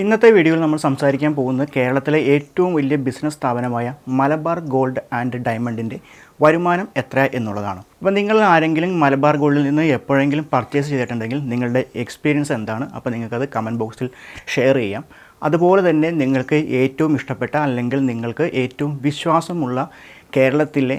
ഇന്നത്തെ വീഡിയോയിൽ നമ്മൾ സംസാരിക്കാൻ പോകുന്നത് കേരളത്തിലെ ഏറ്റവും വലിയ ബിസിനസ് സ്ഥാപനമായ മലബാർ ഗോൾഡ് ആൻഡ് ഡയമണ്ടിൻ്റെ വരുമാനം എത്ര എന്നുള്ളതാണ്. അപ്പോൾ നിങ്ങൾ ആരെങ്കിലും മലബാർ ഗോൾഡിൽ നിന്ന് എപ്പോഴെങ്കിലും പർച്ചേസ് ചെയ്തിട്ടുണ്ടെങ്കിൽ നിങ്ങളുടെ എക്സ്പീരിയൻസ് എന്താണ്? അപ്പോൾ നിങ്ങൾക്കത് കമൻറ്റ് ബോക്സിൽ ഷെയർ ചെയ്യാം. അതുപോലെ തന്നെ നിങ്ങൾക്ക് ഏറ്റവും ഇഷ്ടപ്പെട്ട അല്ലെങ്കിൽ നിങ്ങൾക്ക് ഏറ്റവും വിശ്വാസമുള്ള കേരളത്തിലെ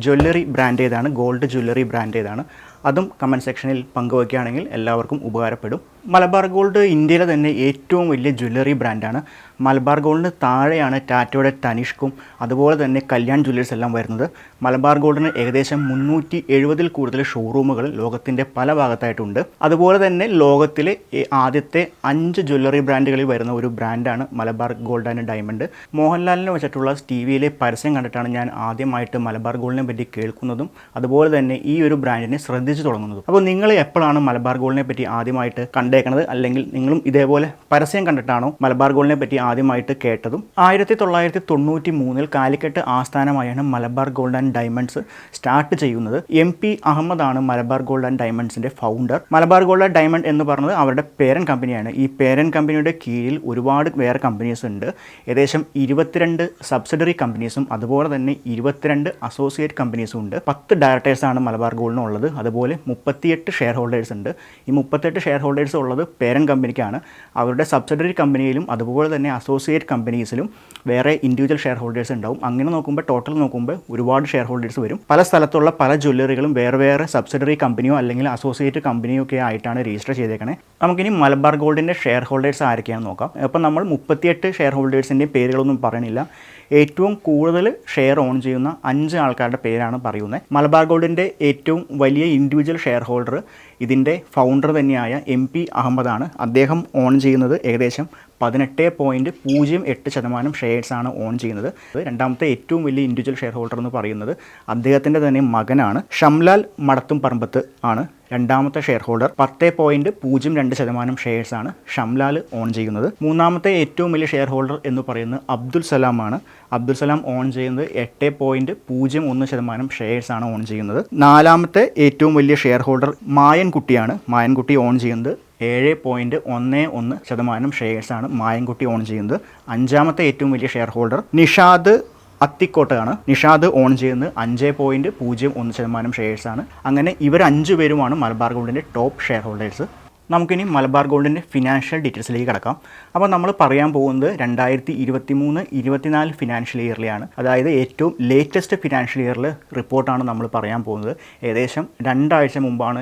ജ്വല്ലറി ബ്രാൻഡ് ഏതാണ്, ഗോൾഡ് ജ്വല്ലറി ബ്രാൻഡ് ഏതാണ്, അതും കമൻറ്റ് സെക്ഷനിൽ പങ്കുവയ്ക്കുകയാണെങ്കിൽ എല്ലാവർക്കും ഉപകാരപ്പെടും. മലബാർ ഗോൾഡ് ഇന്ത്യയിലെ തന്നെ ഏറ്റവും വലിയ ജ്വല്ലറി ബ്രാൻഡാണ്. മലബാർ ഗോൾഡിന് താഴെയാണ് ടാറ്റയുടെ തനിഷ്കും അതുപോലെ തന്നെ കല്യാൺ ജ്വല്ലേഴ്സ് എല്ലാം വരുന്നത്. മലബാർ ഗോൾഡിന് ഏകദേശം 370-ൽ കൂടുതൽ ഷോറൂമുകൾ ലോകത്തിൻ്റെ പല ഭാഗത്തായിട്ടുണ്ട്. അതുപോലെ തന്നെ ലോകത്തിലെ ആദ്യത്തെ 5 ജ്വല്ലറി ബ്രാൻഡുകളിൽ വരുന്ന ഒരു ബ്രാൻഡാണ് മലബാർ ഗോൾഡ് ആൻഡ് ഡയമണ്ട്. മോഹൻലാലിനെ വെച്ചിട്ടുള്ള ടിവിയിലെ പരസ്യം കണ്ടിട്ടാണ് ഞാൻ ആദ്യമായിട്ട് മലബാർ ഗോൾഡിനെ പറ്റി കേൾക്കുന്നതും അതുപോലെ തന്നെ ഈ ഒരു ബ്രാൻഡിനെ ശ്രദ്ധിച്ചു തുടങ്ങുന്നതും. അപ്പോൾ നിങ്ങൾ എപ്പോഴാണ് മലബാർ ഗോൾഡിനെ പറ്റി ആദ്യമായിട്ട് കണ്ടേക്കുന്നത്, അല്ലെങ്കിൽ നിങ്ങളും ഇതേപോലെ പരസ്യം കണ്ടിട്ടാണോ മലബാർ ഗോൾഡിനെ പറ്റി ആദ്യമായിട്ട് കേട്ടതും? 1993-ൽ കാലിക്കറ്റ് ആസ്ഥാനമായാണ് Malabar gold and diamonds start ചെയ്യുന്നത്. MP അഹമ്മദാണ് മലബാർ ഗോൾഡ് ആൻഡ് ഡയമണ്ട്സിൻ്റെ founder. Malabar gold and diamond എന്ന് പറയുന്നത് അവരുടെ പേരന്റ് കമ്പനിയാണ്. ഈ പേരന്റ് കമ്പനിയുടെ കീഴിൽ ഒരുപാട് വേറെ കമ്പനീസ് ഉണ്ട്. ഏകദേശം 22 സബ്സിഡറി കമ്പനീസും അതുപോലെ തന്നെ 22 അസോസിയേറ്റ് കമ്പനീസും ഉണ്ട്. 10 ഡയറക്ടേഴ്സാണ് മലബാർ ഗോൾഡിനുള്ളത്. അതുപോലെ 38 ഷെയർ ഹോൾഡേഴ്സ് ഉണ്ട്. ഈ 38 ഷെയർ ഹോൾഡേഴ്സ് ഉള്ളത് പേരന്റ് കമ്പനിക്കാണ്. അവരുടെ സബ്സിഡറി കമ്പനിയിലും അതുപോലെ തന്നെ അസോസിയേറ്റ് കമ്പനീസിലും വേറെ ഇൻഡിവിജ്വൽ ഷെയർ ഹോൾഡേഴ്സ് ഉണ്ടാവും. അങ്ങനെ നോക്കുമ്പോൾ ടോട്ടൽ നോക്കുമ്പോൾ ഒരുപാട് ഷെയർ ഹോൾഡേഴ്സ് വരും. പല സ്ഥലത്തുള്ള പല ജ്വല്ലറികളും വേറെ സബ്സിഡറി കമ്പനിയോ അല്ലെങ്കിൽ അസോസിയേറ്റ് കമ്പനിയോ ഒക്കെ ആയിട്ടാണ് രജിസ്റ്റർ ചെയ്തേക്കണേ. നമുക്കിനി മലബാർ ഗോൾഡിൻ്റെ ഷെയർ ഹോൾഡേഴ്സ് ആരൊക്കെയാണെന്ന് നോക്കാം. അപ്പോൾ നമ്മൾ 38 ഷെയർ ഹോൾഡേഴ്സിൻ്റെ പേരുകളൊന്നും പറയണില്ല. ഏറ്റവും കൂടുതൽ ഷെയർ ഓൺ ചെയ്യുന്ന 5 ആൾക്കാരുടെ പേരാണ് പറയുന്നത്. മലബാർ ഗോൾഡിൻ്റെ ഏറ്റവും വലിയ ഇൻഡിവിജ്വൽ ഷെയർ ഹോൾഡർ ഇതിൻ്റെ ഫൗണ്ടർ തന്നെയായ MP അഹമ്മദാണ്. അദ്ദേഹം ഓൺ ചെയ്യുന്നത് ഏകദേശം 18.08% ഷെയർസാണ് ഓൺ ചെയ്യുന്നത്. രണ്ടാമത്തെ ഏറ്റവും വലിയ ഇൻഡിവിജ്വൽ ഷെയർ ഹോൾഡർ എന്ന് പറയുന്നത് അദ്ദേഹത്തിൻ്റെ തന്നെ മകനാണ്. ഷംലാൽ മടത്തും പറമ്പത്ത് ആണ് രണ്ടാമത്തെ ഷെയർ ഹോൾഡർ. 10.02% ഷെയർസാണ് ഷംലാൽ ഓൺ ചെയ്യുന്നത്. മൂന്നാമത്തെ ഏറ്റവും വലിയ ഷെയർ ഹോൾഡർ എന്ന് പറയുന്നത് അബ്ദുൽ സലാം ആണ്. അബ്ദുൽ സലാം ഓൺ ചെയ്യുന്നത് 8.01% ഷെയർസാണ് ഓൺ ചെയ്യുന്നത്. നാലാമത്തെ ഏറ്റവും വലിയ ഷെയർ ഹോൾഡർ മായൻകുട്ടിയാണ്. മായൻകുട്ടി ഓൺ ചെയ്യുന്നത് 7.11% ഷെയർസാണ് മായൻകുട്ടി ഓൺ ചെയ്യുന്നത്. അഞ്ചാമത്തെ ഏറ്റവും വലിയ ഷെയർ ഹോൾഡർ നിഷാദ് അത്തിക്കോട്ടാണ്. നിഷാദ് ഓൺ ചെയ്യുന്നത് 5.01% ഷെയർസാണ്. അങ്ങനെ ഇവർ 5 പേരുമാണ് മലബാർ ഗോൾഡിൻ്റെ ടോപ്പ് ഷെയർ ഹോൾഡേഴ്സ്. നമുക്കിനി മലബാർ ഗോൾഡിൻ്റെ ഫിനാൻഷ്യൽ ഡീറ്റെയിൽസിലേക്ക് കിടക്കാം. അപ്പോൾ നമ്മൾ പറയാൻ പോകുന്നത് 2023-24 ഫിനാൻഷ്യൽ ഇയറിലെയാണ്. അതായത് ഏറ്റവും ലേറ്റസ്റ്റ് ഫിനാൻഷ്യൽ ഇയറിൽ റിപ്പോർട്ടാണ് നമ്മൾ പറയാൻ പോകുന്നത്. ഏകദേശം 2 ആഴ്ച മുമ്പാണ്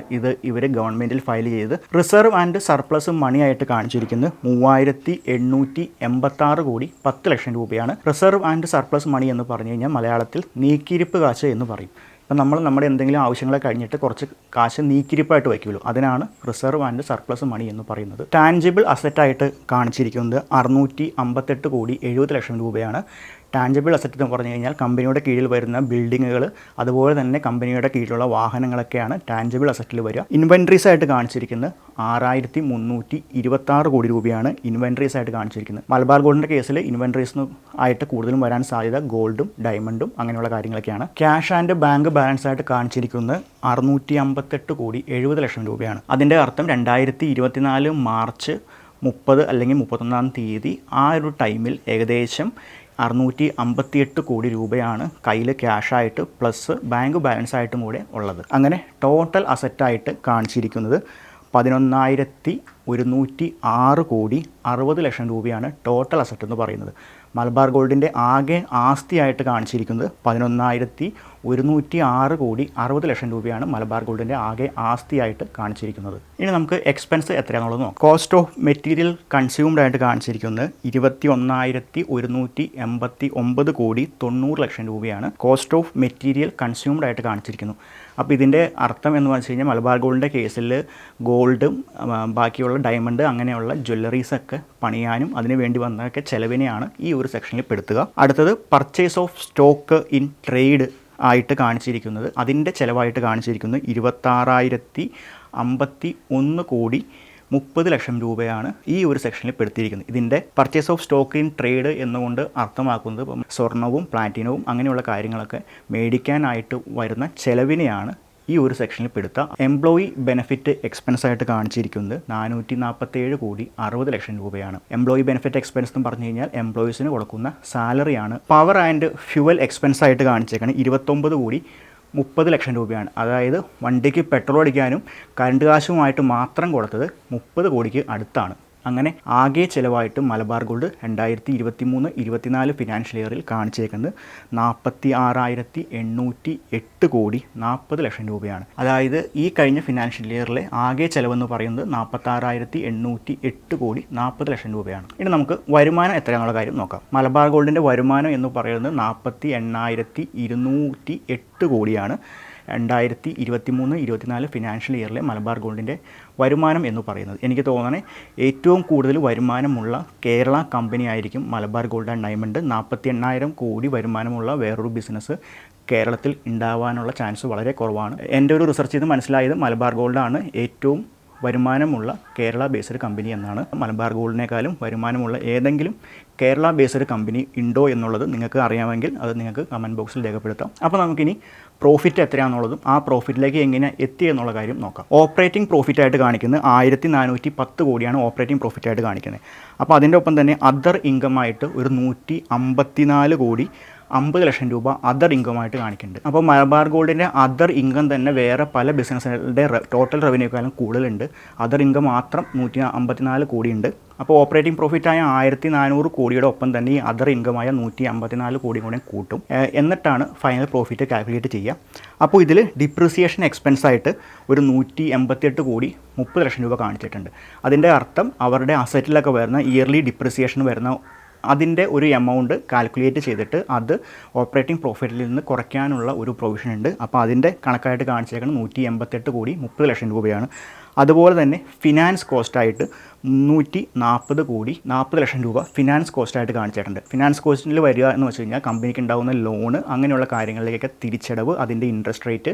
ഇവർ ഗവൺമെൻറ്റിൽ ഫയൽ ചെയ്തത്. റിസർവ് ആൻഡ് സർപ്ലസ് മണി ആയിട്ട് കാണിച്ചിരിക്കുന്നത് 3886 കോടി 10 ലക്ഷം രൂപയാണ്. റിസർവ് ആൻഡ് സർപ്ലസ് മണി എന്ന് പറഞ്ഞു കഴിഞ്ഞാൽ മലയാളത്തിൽ നീക്കിയിരിപ്പ് കാശ് എന്ന് പറയും. അപ്പം നമ്മൾ നമ്മുടെ എന്തെങ്കിലും ആവശ്യങ്ങളെ കഴിഞ്ഞിട്ട് കുറച്ച് കാശ് നീക്കിരിപ്പായിട്ട് വയ്ക്കുമല്ലോ, അതിനാണ് റിസർവ് ആൻഡ് സർപ്ലസ് മണി എന്ന് പറയുന്നത്. ടാൻജിബിൾ അസറ്റായിട്ട് കാണിച്ചിരിക്കുന്നത് 658 കോടി 70 ലക്ഷം രൂപയാണ്. ടാൻജിബിൾ അസറ്റ് എന്ന് പറഞ്ഞു കഴിഞ്ഞാൽ കമ്പനിയുടെ കീഴിൽ വരുന്ന ബിൽഡിങ്ങുകൾ അതുപോലെ തന്നെ കമ്പനിയുടെ കീഴിലുള്ള വാഹനങ്ങളൊക്കെയാണ് ടാൻജിബിൾ അസറ്റിൽ വരിക. ഇൻവെൻട്രീസ് ആയിട്ട് കാണിച്ചിരിക്കുന്നത് 6326 കോടി രൂപയാണ് ഇൻവെൻട്രീസ് ആയിട്ട് കാണിച്ചിരിക്കുന്നത്. മലബാർ ഗോൾഡിൻ്റെ കേസിൽ ഇൻവെൻട്രീസ് ആയിട്ട് കൂടുതലും വരാൻ സാധ്യത ഗോൾഡും ഡയമണ്ടും അങ്ങനെയുള്ള കാര്യങ്ങളൊക്കെയാണ്. ക്യാഷ് ആൻഡ് ബാങ്ക് ബാലൻസ് ആയിട്ട് കാണിച്ചിരിക്കുന്നത് 658 കോടി 70 ലക്ഷം രൂപയാണ്. അതിൻ്റെ അർത്ഥം 2024 മാർച്ച് 30 അല്ലെങ്കിൽ 31-ാം തീയതി ആ ഒരു ടൈമിൽ ഏകദേശം 658 കോടി രൂപയാണ് കയ്യിൽ ക്യാഷായിട്ട് പ്ലസ് ബാങ്ക് ബാലൻസ് ആയിട്ടും കൂടെ ഉള്ളത്. അങ്ങനെ ടോട്ടൽ അസറ്റായിട്ട് കാണിച്ചിരിക്കുന്നത് 11,106 കോടി 60 ലക്ഷം രൂപയാണ് ടോട്ടൽ അസറ്റ് എന്ന് പറയുന്നത്. മലബാർ ഗോൾഡിൻ്റെ ആകെ ആസ്തിയായിട്ട് കാണിച്ചിരിക്കുന്നത് 11,106 കോടി 60 ലക്ഷം രൂപയാണ് മലബാർ ഗോൾഡിൻ്റെ ആകെ ആസ്തിയായിട്ട് കാണിച്ചിരിക്കുന്നത്. ഇനി നമുക്ക് എക്സ്പെൻസ് എത്രയാണെന്നുള്ളത് നോക്കാം. കോസ്റ്റ് ഓഫ് മെറ്റീരിയൽ കൺസ്യൂംഡ് ആയിട്ട് കാണിച്ചിരിക്കുന്നത് 21,189 കോടി 90 ലക്ഷം രൂപയാണ് കോസ്റ്റ് ഓഫ് മെറ്റീരിയൽ കൺസ്യൂംഡ് ആയിട്ട് കാണിച്ചിരിക്കുന്നു. അപ്പോൾ ഇതിൻ്റെ അർത്ഥം എന്ന് വെച്ച് കഴിഞ്ഞാൽ മലബാർ ഗോൾഡിൻ്റെ കേസിൽ ഗോൾഡും ബാക്കിയുള്ള ഡയമണ്ട് അങ്ങനെയുള്ള ജ്വല്ലറീസൊക്കെ പണിയാനും അതിന് വേണ്ടി വന്നതൊക്കെ ചിലവിനെയാണ് ഈ ഒരു സെക്ഷനിൽ പെടുത്തുക. അടുത്തത് purchase of stock in trade ആയിട്ട് കാണിച്ചിരിക്കുന്നത്, അതിൻ്റെ ചിലവായിട്ട് കാണിച്ചിരിക്കുന്നത് 26,051 കോടി 30 ലക്ഷം രൂപയാണ് ഈ ഒരു സെക്ഷനിൽ പെടുത്തിയിരിക്കുന്നത്. ഇതിൻ്റെ purchase of stock in trade എന്നുകൊണ്ട് അർത്ഥമാക്കുന്നത് സ്വർണവും പ്ലാറ്റിനവും അങ്ങനെയുള്ള കാര്യങ്ങളൊക്കെ മേടിക്കാനായിട്ട് വരുന്ന ചിലവിനെയാണ് ഈ ഒരു സെക്ഷനിൽ പെടുത്താം. എംപ്ലോയി ബെനിഫിറ്റ് എക്സ്പെൻസ് ആയിട്ട് കാണിച്ചിരിക്കുന്നത് 447 കോടി 60 ലക്ഷം രൂപയാണ്. എംപ്ലോയി ബെനിഫിറ്റ് എക്സ്പെൻസ് എന്ന് പറഞ്ഞു കഴിഞ്ഞാൽ എംപ്ലോയീസിന് കൊടുക്കുന്ന സാലറിയാണ്. പവർ ആൻഡ് ഫ്യൂവൽ എക്സ്പെൻസ് ആയിട്ട് കാണിച്ചേക്കുന്നത് 29 കോടി 30 ലക്ഷം രൂപയാണ്. അതായത് വണ്ടിക്ക് പെട്രോൾ അടിക്കാനും കറണ്ട് കാശുമായിട്ട് മാത്രം കൊടുത്തത് 30 കോടിക്ക് അടുത്താണ്. അങ്ങനെ ആകെ ചിലവായിട്ട് മലബാർ ഗോൾഡ് 2023-24 ഫിനാൻഷ്യൽ ഇയറിൽ കാണിച്ചേക്കുന്നത് 46,808 കോടി 40 ലക്ഷം രൂപയാണ്. അതായത് ഈ കഴിഞ്ഞ ഫിനാൻഷ്യൽ ഇയറിലെ ആകെ ചിലവെന്ന് പറയുന്നത് 46,808 കോടി 40 ലക്ഷം രൂപയാണ്. ഇനി നമുക്ക് വരുമാനം എത്രയാണെന്നുള്ള കാര്യം നോക്കാം. മലബാർ ഗോൾഡിൻ്റെ വരുമാനം എന്ന് പറയുന്നത് 48,208 കോടിയാണ്. 2023-24 ഫിനാൻഷ്യൽ ഇയറിലെ മലബാർ ഗോൾഡിൻ്റെ വരുമാനം എന്ന് പറയുന്നത്. എനിക്ക് തോന്നണേ ഏറ്റവും കൂടുതൽ വരുമാനമുള്ള കേരള കമ്പനി ആയിരിക്കും മലബാർ ഗോൾഡ് ആൻഡ് ഡയമണ്ട്. 48,000 കോടി വരുമാനമുള്ള വേറൊരു ബിസിനസ് കേരളത്തിൽ ഉണ്ടാവാനുള്ള ചാൻസ് വളരെ കുറവാണ്. എൻ്റെ ഒരു റിസർച്ച് ചെയ്ത് മനസ്സിലായത് മലബാർ ഗോൾഡാണ് ഏറ്റവും വരുമാനമുള്ള കേരള ബേസ്ഡ് കമ്പനി എന്നാണ്. മലബാർ ഗോൾഡിനേക്കാളും വരുമാനമുള്ള ഏതെങ്കിലും കേരള ബേസ്ഡ് കമ്പനി ഉണ്ടോ എന്നുള്ളത് നിങ്ങൾക്ക് അറിയാമെങ്കിൽ അത് നിങ്ങൾക്ക് കമൻറ്റ് ബോക്സിൽ രേഖപ്പെടുത്താം. അപ്പോൾ നമുക്കിനി പ്രോഫിറ്റ് എത്രയാണെന്നുള്ളതും ആ പ്രോഫിറ്റിലേക്ക് എങ്ങനെ എത്തി എന്നുള്ള കാര്യം നോക്കാം. ഓപ്പറേറ്റിംഗ് പ്രോഫിറ്റായിട്ട് കാണിക്കുന്നത് 1410 കോടിയാണ് ഓപ്പറേറ്റിംഗ് പ്രോഫിറ്റായിട്ട് കാണിക്കുന്നത്. അപ്പോൾ അതിൻ്റെ ഒപ്പം തന്നെ അതർ ഇൻകമായിട്ട് ഒരു 154 കോടി 50 ലക്ഷം രൂപ അതർ ഇൻകമായിട്ട് കാണിക്കുന്നുണ്ട്. അപ്പോൾ മലബാർ ഗോൾഡിൻ്റെ അതർ ഇൻകം തന്നെ വേറെ പല ബിസിനസ്സുകളുടെ ടോട്ടൽ റവന്യൂക്കാളും കൂടുതലുണ്ട്. അതർ ഇൻകം മാത്രം 154 കോടിയുണ്ട്. അപ്പോൾ ഓപ്പറേറ്റിംഗ് പ്രോഫിറ്റായ 1400 കോടിയുടെ ഒപ്പം തന്നെ ഈ അതർ ഇൻകമായ 154 കോടി കൂടെ കൂട്ടും. എന്നിട്ടാണ് ഫൈനൽ പ്രോഫിറ്റ് കാൽക്കുലേറ്റ് ചെയ്യുക. അപ്പോൾ ഇതിൽ ഡിപ്രിസിയേഷൻ എക്സ്പെൻസ് ആയിട്ട് ഒരു 188 കോടി 30 ലക്ഷം രൂപ കാണിച്ചിട്ടുണ്ട്. അതിൻ്റെ അർത്ഥം അവരുടെ അസറ്റിലൊക്കെ വരുന്ന ഇയർലി ഡിപ്രിസിയേഷൻ വരുന്ന അതിൻ്റെ ഒരു എമൗണ്ട് കാൽക്കുലേറ്റ് ചെയ്തിട്ട് അത് ഓപ്പറേറ്റിംഗ് പ്രോഫിറ്റിൽ നിന്ന് കുറയ്ക്കാനുള്ള ഒരു പ്രൊവിഷൻ ഉണ്ട്. അപ്പോൾ അതിൻ്റെ കണക്കായിട്ട് കാണിച്ചേക്കുന്നത് 188 കോടി 30 ലക്ഷം രൂപയാണ്. അതുപോലെ തന്നെ ഫിനാൻസ് കോസ്റ്റായിട്ട് 340 കോടി 40 ലക്ഷം രൂപ ഫിനാൻസ് കോസ്റ്റായിട്ട് കാണിച്ചിട്ടുണ്ട്. ഫിനാൻസ് കോസ്റ്റിൽ വരിക എന്ന് വെച്ച് കഴിഞ്ഞാൽ കമ്പനിക്ക് ഉണ്ടാകുന്ന ലോണ് അങ്ങനെയുള്ള കാര്യങ്ങളിലേക്കൊക്കെ തിരിച്ചടവ്, അതിൻ്റെ ഇൻട്രസ്റ്റ് റേറ്റ്,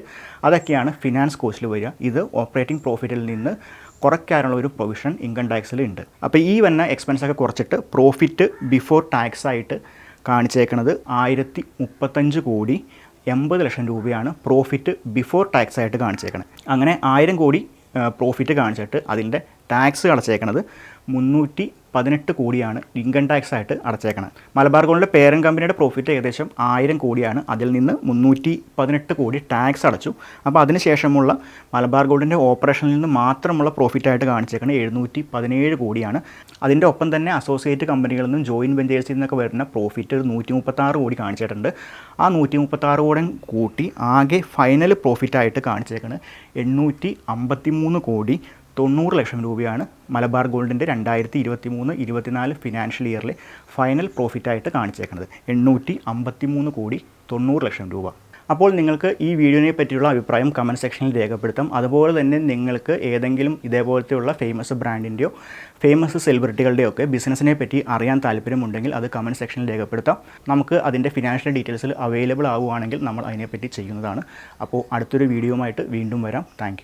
അതൊക്കെയാണ് ഫിനാൻസ് കോസ്റ്റിൽ വരിക. ഇത് ഓപ്പറേറ്റിംഗ് പ്രോഫിറ്റിൽ നിന്ന് കുറയ്ക്കാനുള്ള ഒരു പ്രൊവിഷൻ ഇൻകം ടാക്സിൽ ഉണ്ട്. അപ്പോൾ ഈ വന്ന എക്സ്പെൻസൊക്കെ കുറച്ചിട്ട് പ്രോഫിറ്റ് ബിഫോർ ടാക്സ് ആയിട്ട് കാണിച്ചേക്കുന്നത് 1035 കോടി 80 ലക്ഷം രൂപയാണ് പ്രോഫിറ്റ് ബിഫോർ ടാക്സ് ആയിട്ട് കാണിച്ചേക്കുന്നത്. അങ്ങനെ 1000 കോടി പ്രോഫിറ്റ് കാണിച്ചിട്ട് അതിൻ്റെ ടാക്സ് അടച്ചേക്കുന്നത് 318 കോടിയാണ് ഇൻകം ടാക്സ് ആയിട്ട് അടച്ചേക്കണം. മലബാർ ഗോൾഡിൻ്റെ പേരൻറ്റ് കമ്പനിയുടെ പ്രോഫിറ്റ് ഏകദേശം 1000 കോടിയാണ്. അതിൽ നിന്ന് 318 കോടി ടാക്സ് അടച്ചു. അപ്പോൾ അതിനുശേഷമുള്ള മലബാർ ഗോൾഡിൻ്റെ ഓപ്പറേഷനിൽ നിന്ന് മാത്രമുള്ള പ്രോഫിറ്റായിട്ട് കാണിച്ചേക്കുന്നത് 717 കോടിയാണ്. അതിൻ്റെ ഒപ്പം തന്നെ അസോസിയേറ്റ് കമ്പനികളിൽ നിന്നും ജോയിൻറ്റ് വെഞ്ചേഴ്സിൽ നിന്നൊക്കെ വരുന്ന പ്രോഫിറ്റ് 136 കോടി കാണിച്ചിട്ടുണ്ട്. ആ 136 കോടി കൂട്ടി ആകെ ഫൈനൽ പ്രോഫിറ്റായിട്ട് കാണിച്ചേക്കുന്നത് 853 കോടി 90 ലക്ഷം രൂപയാണ് മലബാർ ഗോൾഡിൻ്റെ 2023-24 ഫിനാൻഷ്യൽ ഇയറിലെ ഫൈനൽ പ്രോഫിറ്റായിട്ട് കാണിച്ചേക്കുന്നത്. 853 കോടി 90 ലക്ഷം രൂപ. അപ്പോൾ നിങ്ങൾക്ക് ഈ വീഡിയോനെ പറ്റിയുള്ള അഭിപ്രായം കമൻറ്റ് സെക്ഷനിൽ രേഖപ്പെടുത്താം. അതുപോലെ തന്നെ നിങ്ങൾക്ക് ഏതെങ്കിലും ഇതേപോലത്തെയുള്ള ഫേമസ് ബ്രാൻഡിൻ്റെയോ ഫേമസ് സെലിബ്രിറ്റികളുടെയോ ഒക്കെ ബിസിനസ്സിനെ പറ്റി അറിയാൻ താല്പര്യമുണ്ടെങ്കിൽ അത് കമൻറ്റ് സെക്ഷനിൽ രേഖപ്പെടുത്താം. നമുക്ക് അതിൻ്റെ ഫിനാൻഷ്യൽ ഡീറ്റെയിൽസിൽ അവൈലബിൾ ആവുകയാണെങ്കിൽ നമ്മൾ അതിനെപ്പറ്റി ചെയ്യുന്നതാണ്. അപ്പോൾ അടുത്തൊരു വീഡിയോയുമായിട്ട് വീണ്ടും വരാം. താങ്ക്